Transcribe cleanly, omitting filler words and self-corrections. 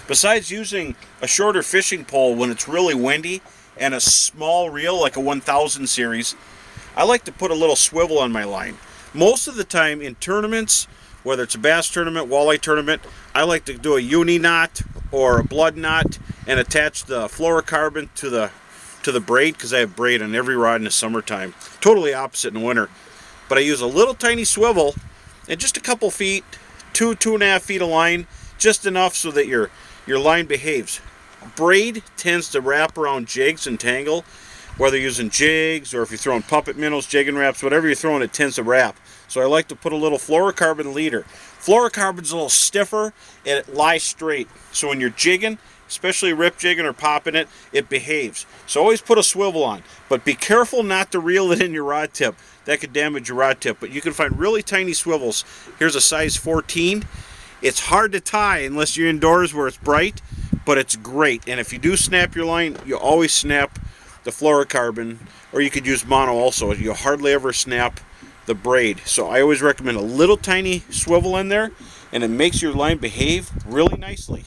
Besides using a shorter fishing pole when it's really windy and a small reel like a 1000 series, I like to put a little swivel on my line. Most of the time in tournaments, whether it's a bass tournament, walleye tournament, I like to do a uni knot or a blood knot and attach the fluorocarbon to the braid, because I have braid on every rod in the summertime. Totally opposite in winter. But I use a little tiny swivel and just a couple feet, 2.5 feet of line, just enough so that your line behaves. Braid tends to wrap around jigs and tangle, whether you're using jigs or if you're throwing puppet minnows, jigging wraps, whatever you're throwing, it tends to wrap. So I like to put a little fluorocarbon leader. Fluorocarbon's a little stiffer and it lies straight. So when you're jigging, especially rip jigging or popping it, it behaves. So always put a swivel on. But be careful not to reel it in your rod tip. That could damage your rod tip. But you can find really tiny swivels. Here's a size 14. It's hard to tie unless you're indoors where it's bright, but it's great. And if you do snap your line, you always snap the fluorocarbon, or you could use mono also. You hardly ever snap the braid. So I always recommend a little tiny swivel in there, and it makes your line behave really nicely.